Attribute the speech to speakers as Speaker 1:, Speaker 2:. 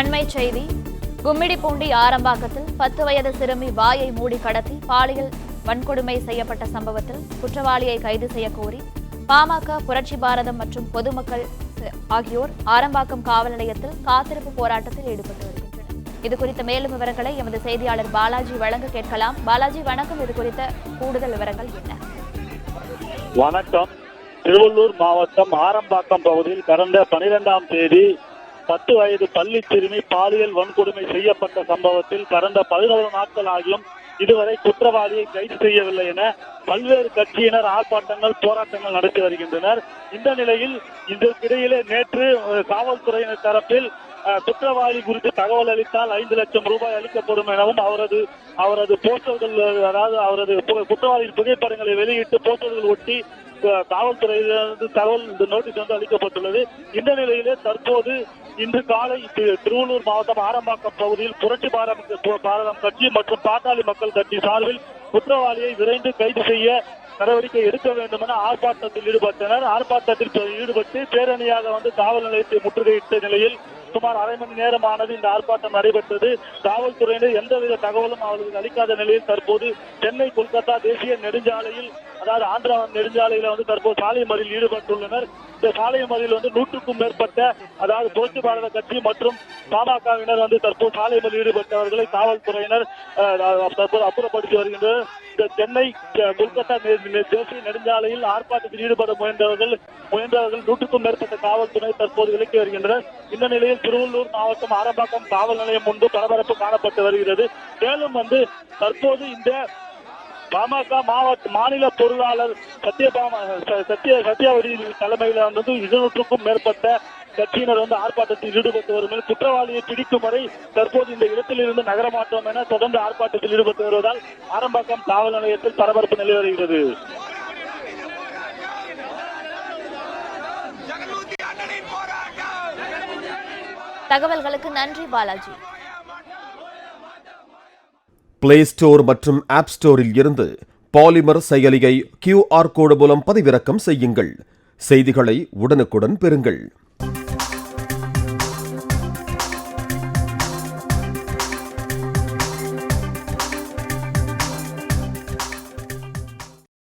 Speaker 1: அண்மைச் செய்தி. கும்மிடிப்பூண்டி ஆரம்பாக்கத்தில் 10 வயது சிறுமி வாயை மூடி கடத்தி பாலியல் வன்கொடுமை செய்யப்பட்ட சம்பவத்தில் குற்றவாளியை கைது செய்ய கோரி பாமக, புரட்சி பாரதம் மற்றும் பொதுமக்கள் ஆகியோர் ஆரம்பாக்கம் காவல் நிலையத்தில் காத்திருப்பு போராட்டத்தில் ஈடுபட்டு வருகின்றனர். இதுகுறித்த மேலும் விவரங்களை எமது செய்தியாளர் பாலாஜி வழங்க கேட்கலாம். பாலாஜி, வணக்கம். இது குறித்த கூடுதல் விவரங்கள் என்ன?
Speaker 2: வணக்கம். திருவள்ளூர் மாவட்டம் ஆரம்பாக்கம் பகுதியில் கடந்த 12ஆம் தேதி 10 வயது பள்ளி சிறுமி பாலியல் வன்கொடுமை செய்யப்பட்ட சம்பவத்தில் கடந்த 11 நாட்கள் ஆகியும் இதுவரை குற்றவாளியை கைது செய்யவில்லை என பல்வேறு கட்சியினர் ஆர்ப்பாட்டங்கள், போராட்டங்கள் நடத்தி வருகின்றனர். இந்த நிலையில் இதற்கிடையிலே நேற்று காவல்துறையினர் தரப்பில் குற்றவாளி குறித்து தகவல் அளித்தால் 5 லட்சம் ரூபாய் அளிக்கப்படும் எனவும் அவரது போஸ்டர்கள், அதாவது அவரது குற்றவாளியின் புகைப்படங்களை வெளியிட்டு போஸ்டர்கள் ஒட்டி காவல்துறையிலிருந்து தகவல் நோட்டீஸ் அளிக்கப்பட்டுள்ளது. இந்த நிலையிலே தற்போது இன்று காலை திருவள்ளூர் மாவட்டம் ஆரம்பாக்கம் பகுதியில் புரட்சி பாரதம் கட்சி மற்றும் பாட்டாளி மக்கள் கட்சி சார்பில் குற்றவாளியை விரைந்து கைது செய்ய நடவடிக்கை எடுக்க வேண்டும் என ஆர்ப்பாட்டத்தில் ஈடுபட்டனர். ஆர்ப்பாட்டத்தில் ஈடுபட்டு பேரணியாக காவல் நிலையத்தை முற்றுகையிட்ட நிலையில் சுமார் அரை மணி நேரமானது இந்த ஆர்ப்பாட்டம் நடைபெற்றது. காவல்துறையினர் எந்தவித தகவலும் அவர்களுக்கு அளிக்காத நிலையில் தற்போது சென்னை கொல்கத்தா தேசிய நெடுஞ்சாலையில், அதாவது ஆந்திரா நெடுஞ்சாலையில் தற்போது சாலை மறியலில் ஈடுபட்டுள்ளனர். இந்த சாலை மறியலில் 100க்கும் மேற்பட்ட, அதாவது புரட்சி பாரத கட்சி மற்றும் பாமகவினர் தற்போது சாலை மறியலில் ஈடுபட்டவர்களை காவல்துறையினர் தற்போது அப்புறப்படுத்தி வருகின்றனர். இந்த சென்னை கொல்கத்தா தேசிய நெடுஞ்சாலையில் ஆர்ப்பாட்டத்தில் ஈடுபட முயன்றவர்கள் 100க்கும் மேற்பட்ட காவல்துறை தற்போது விலக்கி வருகின்றனர். இந்த நிலையில் திருவள்ளூர் மாவட்டம் ஆரம்பாக்கம் காவல் நிலையம் முன்பு பரபரப்பு காணப்பட்டு வருகிறது. மேலும் தற்போது இந்த பாமக மாநில பொருளாளர் சத்யவதி தலைமையில் 200க்கும் மேற்பட்ட கட்சியினர் ஆர்ப்பாட்டத்தில் ஈடுபட்டு வரும். குற்றவாளியை பிடிக்கும் வரை தற்போது இந்த இடத்தில் இருந்து நகரமாட்டோம் என தொடர்ந்து ஆர்ப்பாட்டத்தில் ஈடுபட்டு வருவதால் ஆரம்பாக்கம் காவல் நிலையத்தில் பரபரப்பு நிலை வருகிறது.
Speaker 1: தகவல்களுக்கு நன்றி பாலாஜி.
Speaker 3: பிளே ஸ்டோர் மற்றும் ஆப் ஸ்டோரில் இருந்து பாலிமர் செயலியை QR கோடு மூலம் பதிவிறக்கம் செய்யுங்கள். செய்திகளை உடனுக்குடன் பெறுங்கள்.